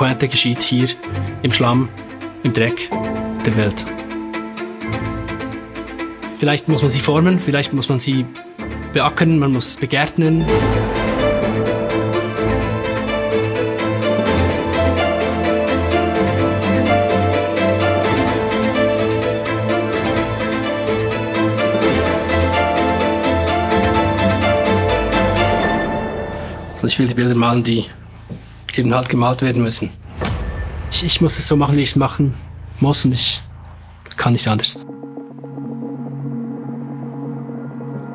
Pointe geschieht hier im Schlamm, im Dreck der Welt. Vielleicht muss man sie formen, vielleicht muss man sie beackern, man muss begärtnern. Ich will die Bilder malen, die eben halt gemalt werden müssen. Ich muss es so machen, wie ich es machen muss, und ich kann nicht anders.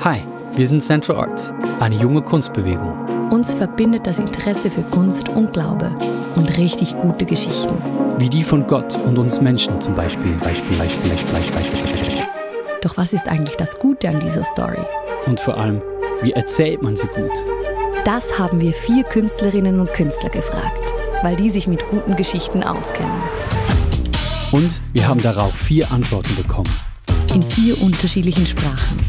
Hi, wir sind Central Arts, eine junge Kunstbewegung. Uns verbindet das Interesse für Kunst und Glaube und richtig gute Geschichten. Wie die von Gott und uns Menschen zum Beispiel. Doch was ist eigentlich das Gute an dieser Story? Und vor allem, wie erzählt man sie gut? Das haben wir 4 Künstlerinnen und Künstler gefragt, weil die sich mit guten Geschichten auskennen. Und wir haben darauf 4 Antworten bekommen. In 4 unterschiedlichen Sprachen.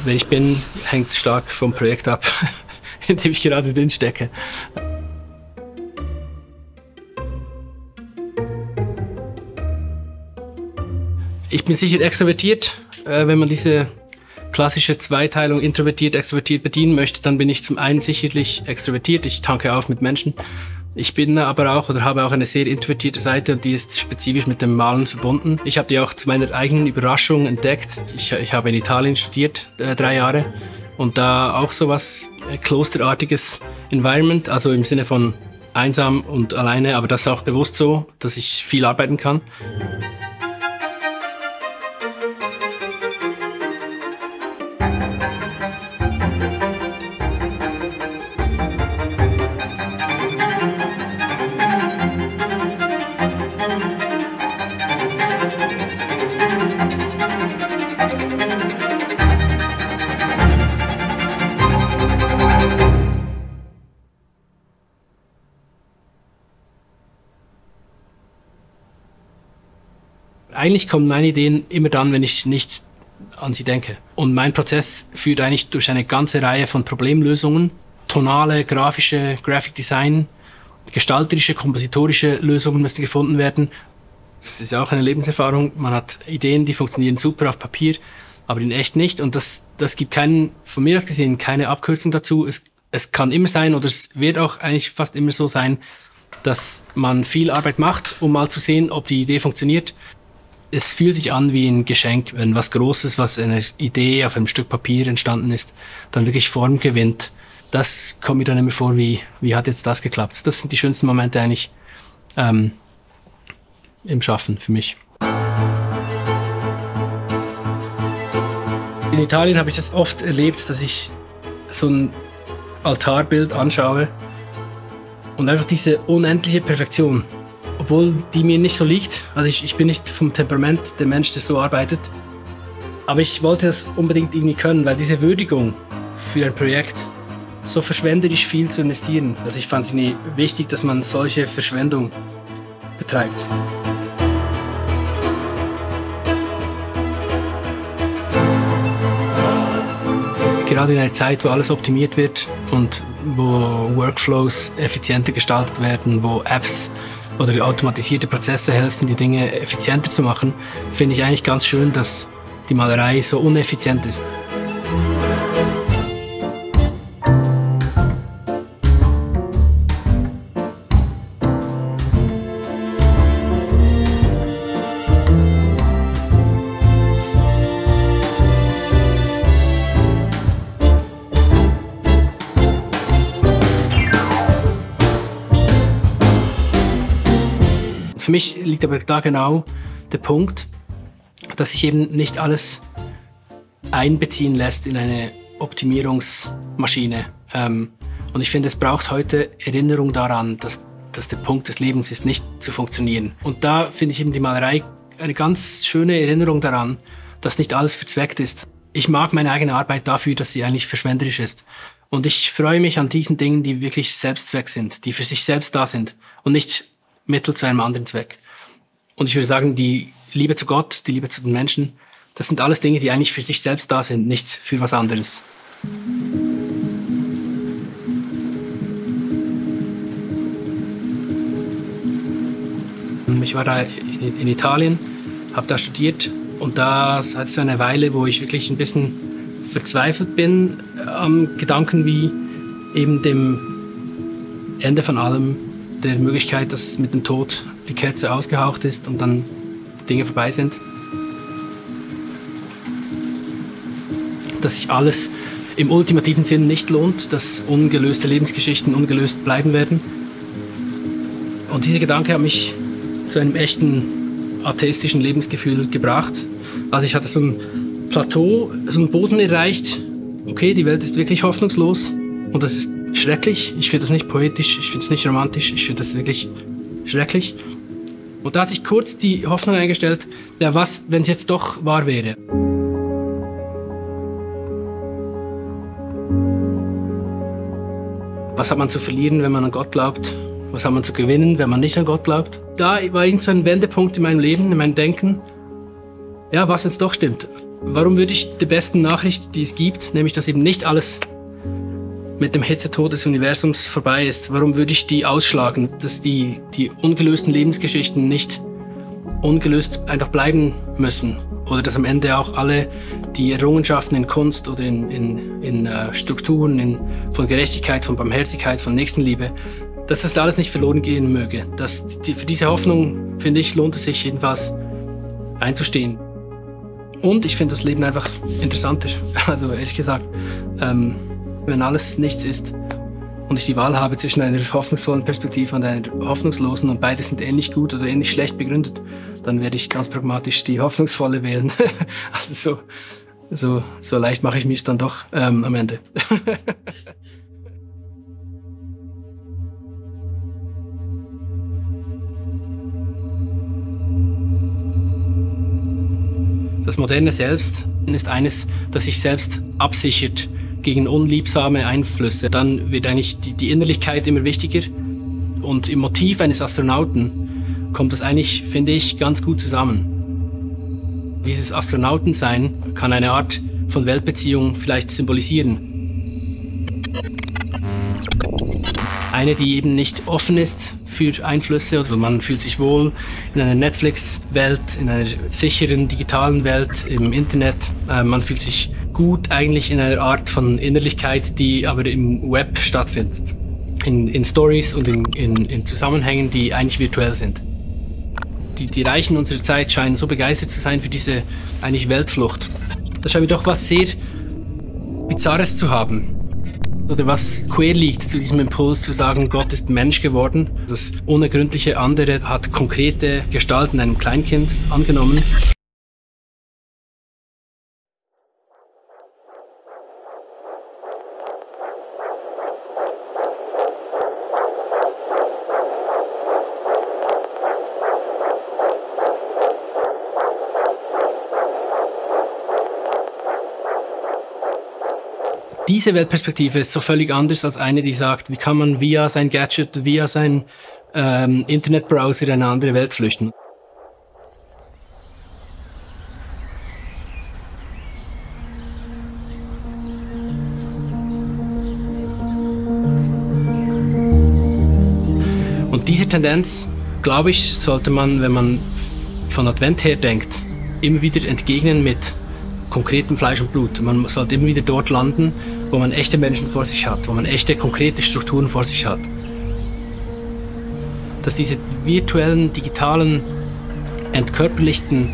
Wer ich bin, hängt stark vom Projekt ab, in dem ich gerade drin stecke. Ich bin sicher extrovertiert. Wenn man diese klassische Zweiteilung introvertiert, extrovertiert bedienen möchte, dann bin ich zum einen sicherlich extrovertiert. Ich tanke auf mit Menschen. Ich bin aber auch oder habe auch eine sehr introvertierte Seite, und die ist spezifisch mit dem Malen verbunden. Ich habe die auch zu meiner eigenen Überraschung entdeckt. Ich habe in Italien studiert, 3 Jahre, und da auch so was klosterartiges Environment, also im Sinne von einsam und alleine, aber das ist auch bewusst so, dass ich viel arbeiten kann. Eigentlich kommen meine Ideen immer dann, wenn ich nicht an sie denke. Und mein Prozess führt eigentlich durch eine ganze Reihe von Problemlösungen. Tonale, grafische, Graphic Design, gestalterische, kompositorische Lösungen müssen gefunden werden. Das ist auch eine Lebenserfahrung. Man hat Ideen, die funktionieren super auf Papier, aber in echt nicht. Und das gibt von mir aus gesehen keine Abkürzung dazu. Es kann immer sein, oder es wird auch eigentlich fast immer so sein, dass man viel Arbeit macht, um mal zu sehen, ob die Idee funktioniert. Es fühlt sich an wie ein Geschenk, wenn was Großes, was eine Idee auf einem Stück Papier entstanden ist, dann wirklich Form gewinnt. Das kommt mir dann immer vor, wie hat jetzt das geklappt. Das sind die schönsten Momente eigentlich im Schaffen für mich. In Italien habe ich das oft erlebt, dass ich so ein Altarbild anschaue und einfach diese unendliche Perfektion, obwohl die mir nicht so liegt. Also ich bin nicht vom Temperament der Mensch, der so arbeitet. Aber ich wollte das unbedingt irgendwie können, weil diese Würdigung für ein Projekt, so verschwenderisch viel zu investieren. Also ich fand es irgendwie wichtig, dass man solche Verschwendung betreibt. Gerade in einer Zeit, wo alles optimiert wird und wo Workflows effizienter gestaltet werden, wo Apps oder automatisierte Prozesse helfen, die Dinge effizienter zu machen, finde ich eigentlich ganz schön, dass die Malerei so uneffizient ist. Für mich liegt aber da genau der Punkt, dass sich eben nicht alles einbeziehen lässt in eine Optimierungsmaschine. Und ich finde, es braucht heute Erinnerung daran, dass dass der Punkt des Lebens ist, nicht zu funktionieren. Und da finde ich eben die Malerei eine ganz schöne Erinnerung daran, dass nicht alles verzweckt ist. Ich mag meine eigene Arbeit dafür, dass sie eigentlich verschwenderisch ist. Und ich freue mich an diesen Dingen, die wirklich Selbstzweck sind, die für sich selbst da sind und nicht Mittel zu einem anderen Zweck. Und ich würde sagen, die Liebe zu Gott, die Liebe zu den Menschen, das sind alles Dinge, die eigentlich für sich selbst da sind, nicht für was anderes. Ich war da in Italien, habe da studiert und da hatte ich so eine Weile, wo ich wirklich ein bisschen verzweifelt bin am Gedanken wie eben dem Ende von allem, der Möglichkeit, dass mit dem Tod die Kerze ausgehaucht ist und dann die Dinge vorbei sind. Dass sich alles im ultimativen Sinn nicht lohnt, dass ungelöste Lebensgeschichten ungelöst bleiben werden. Und dieser Gedanke hat mich zu einem echten atheistischen Lebensgefühl gebracht. Also ich hatte so ein Plateau, so einen Boden erreicht. Okay, die Welt ist wirklich hoffnungslos und das ist schrecklich. Ich finde das nicht poetisch, ich finde es nicht romantisch, ich finde das wirklich schrecklich. Und da hatte ich kurz die Hoffnung eingestellt, ja was, wenn es jetzt doch wahr wäre. Was hat man zu verlieren, wenn man an Gott glaubt? Was hat man zu gewinnen, wenn man nicht an Gott glaubt? Da war irgend so ein Wendepunkt in meinem Leben, in meinem Denken. Ja, was, wenn es doch stimmt? Warum würde ich der besten Nachricht, die es gibt, nämlich dass eben nicht alles mit dem Hitzetod des Universums vorbei ist, warum würde ich die ausschlagen? Dass die ungelösten Lebensgeschichten nicht ungelöst einfach bleiben müssen. Oder dass am Ende auch alle die Errungenschaften in Kunst oder in Strukturen von Gerechtigkeit, von Barmherzigkeit, von Nächstenliebe, dass das alles nicht verloren gehen möge. Für diese Hoffnung, finde ich, lohnt es sich jedenfalls einzustehen. Und ich finde das Leben einfach interessanter. Also ehrlich gesagt, wenn alles nichts ist und ich die Wahl habe zwischen einer hoffnungsvollen Perspektive und einer hoffnungslosen und beide sind ähnlich gut oder ähnlich schlecht begründet, dann werde ich ganz pragmatisch die hoffnungsvolle wählen. Also so leicht mache ich mir es dann doch am Ende. Das moderne Selbst ist eines, das sich selbst absichert gegen unliebsame Einflüsse. Dann wird eigentlich die Innerlichkeit immer wichtiger. Und im Motiv eines Astronauten kommt das eigentlich, finde ich, ganz gut zusammen. Dieses Astronautensein kann eine Art von Weltbeziehung vielleicht symbolisieren. Eine, die eben nicht offen ist für Einflüsse. Also man fühlt sich wohl in einer Netflix-Welt, in einer sicheren digitalen Welt, im Internet. Man fühlt sich gut eigentlich in einer Art von Innerlichkeit, die aber im Web stattfindet. In Stories und in Zusammenhängen, die eigentlich virtuell sind. Die Reichen unserer Zeit scheinen so begeistert zu sein für diese eigentlich Weltflucht. Da scheint mir doch was sehr Bizarres zu haben. Oder was quer liegt zu diesem Impuls zu sagen, Gott ist Mensch geworden. Das unergründliche andere hat konkrete Gestalt in einem Kleinkind angenommen. Diese Weltperspektive ist so völlig anders als eine, die sagt, wie kann man via sein Gadget, via sein Internetbrowser in eine andere Welt flüchten. Und diese Tendenz, glaube ich, sollte man, wenn man von Advent her denkt, immer wieder entgegnen mit konkretem Fleisch und Blut. Man sollte immer wieder dort landen, wo man echte Menschen vor sich hat, wo man echte, konkrete Strukturen vor sich hat. Dass diese virtuellen, digitalen, entkörperlichten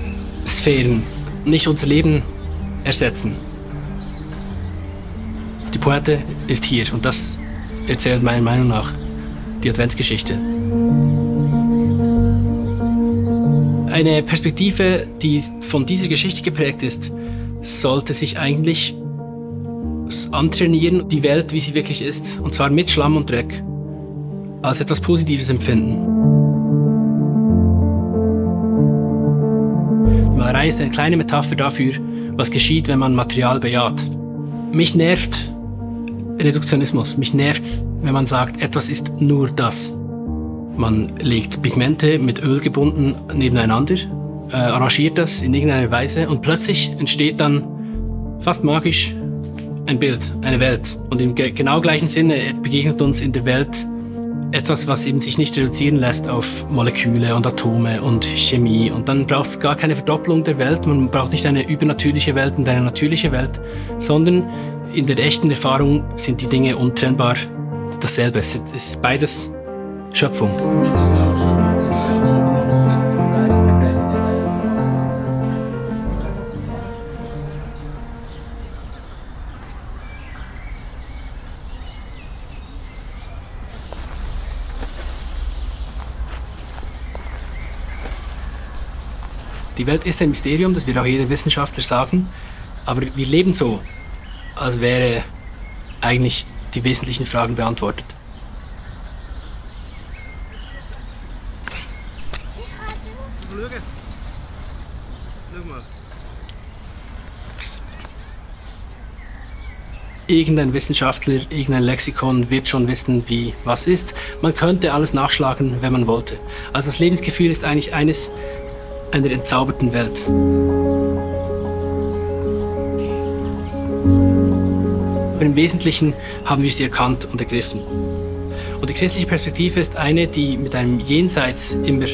Sphären nicht unser Leben ersetzen. Die Pointe ist hier und das erzählt meiner Meinung nach die Adventsgeschichte. Eine Perspektive, die von dieser Geschichte geprägt ist, sollte sich eigentlich antrainieren, die Welt, wie sie wirklich ist, und zwar mit Schlamm und Dreck. als etwas Positives empfinden. Die Malerei ist eine kleine Metapher dafür, was geschieht, wenn man Material bejaht. Mich nervt Reduktionismus. Mich nervt's, wenn man sagt, etwas ist nur das. Man legt Pigmente mit Öl gebunden nebeneinander, arrangiert das in irgendeiner Weise und plötzlich entsteht dann fast magisch ein Bild, eine Welt. Und im genau gleichen Sinne begegnet uns in der Welt etwas, was eben sich nicht reduzieren lässt auf Moleküle und Atome und Chemie. Und dann braucht es gar keine Verdopplung der Welt. Man braucht nicht eine übernatürliche Welt und eine natürliche Welt, sondern in der echten Erfahrung sind die Dinge untrennbar dasselbe. Es ist beides Schöpfung. Die Welt ist ein Mysterium, das wird auch jeder Wissenschaftler sagen, aber wir leben so, als wäre eigentlich die wesentlichen Fragen beantwortet. Irgendein Wissenschaftler, irgendein Lexikon wird schon wissen, wie was ist. Man könnte alles nachschlagen, wenn man wollte. Also das Lebensgefühl ist eigentlich eines einer entzauberten Welt. Aber im Wesentlichen haben wir sie erkannt und ergriffen. Und die christliche Perspektive ist eine, die mit einem Jenseits immer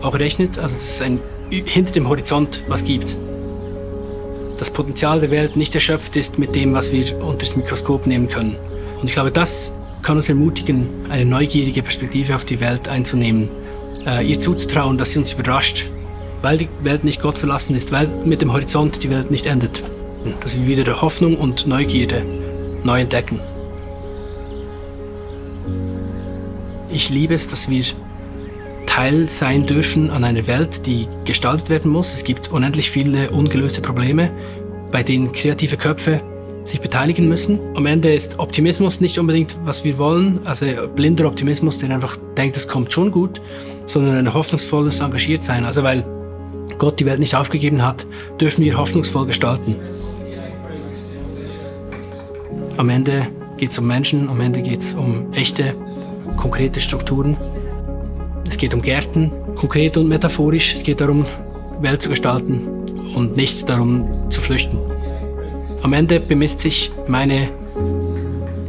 auch rechnet, also dass es hinter dem Horizont was gibt. Das Potenzial der Welt nicht erschöpft ist mit dem, was wir unter das Mikroskop nehmen können. Und ich glaube, das kann uns ermutigen, eine neugierige Perspektive auf die Welt einzunehmen, ihr zuzutrauen, dass sie uns überrascht, weil die Welt nicht Gott verlassen ist, weil mit dem Horizont die Welt nicht endet. Dass wir wieder Hoffnung und Neugierde neu entdecken. Ich liebe es, dass wir Teil sein dürfen an einer Welt, die gestaltet werden muss. Es gibt unendlich viele ungelöste Probleme, bei denen kreative Köpfe sich beteiligen müssen. Am Ende ist Optimismus nicht unbedingt, was wir wollen, also blinder Optimismus, der einfach denkt, es kommt schon gut, sondern ein hoffnungsvolles Engagiertsein. Also weil Gott die Welt nicht aufgegeben hat, dürfen wir hoffnungsvoll gestalten. Am Ende geht es um Menschen, am Ende geht es um echte, konkrete Strukturen. Es geht um Gärten, konkret und metaphorisch. Es geht darum, Welt zu gestalten und nicht darum, zu flüchten. Am Ende bemisst sich meine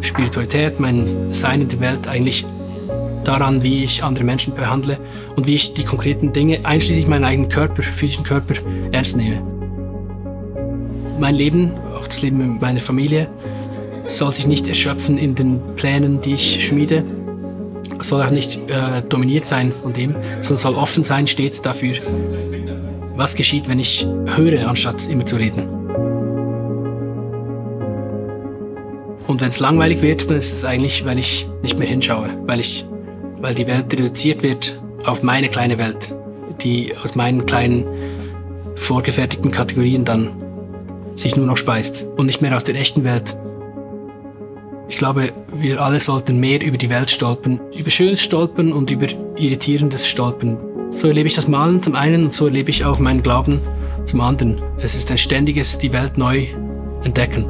Spiritualität, mein Sein in der Welt eigentlich daran, wie ich andere Menschen behandle und wie ich die konkreten Dinge, einschließlich meinen eigenen Körper, physischen Körper, ernst nehme. Mein Leben, auch das Leben meiner Familie, soll sich nicht erschöpfen in den Plänen, die ich schmiede, soll auch nicht dominiert sein von dem, sondern soll offen sein stets dafür, was geschieht, wenn ich höre, anstatt immer zu reden. Und wenn es langweilig wird, dann ist es eigentlich, weil ich nicht mehr hinschaue, weil die Welt reduziert wird auf meine kleine Welt, die aus meinen kleinen vorgefertigten Kategorien dann sich nur noch speist und nicht mehr aus der echten Welt. Ich glaube, wir alle sollten mehr über die Welt stolpern, über Schönes stolpern und über Irritierendes stolpern. So erlebe ich das Malen zum einen und so erlebe ich auch meinen Glauben zum anderen. Es ist ein ständiges die Welt neu entdecken.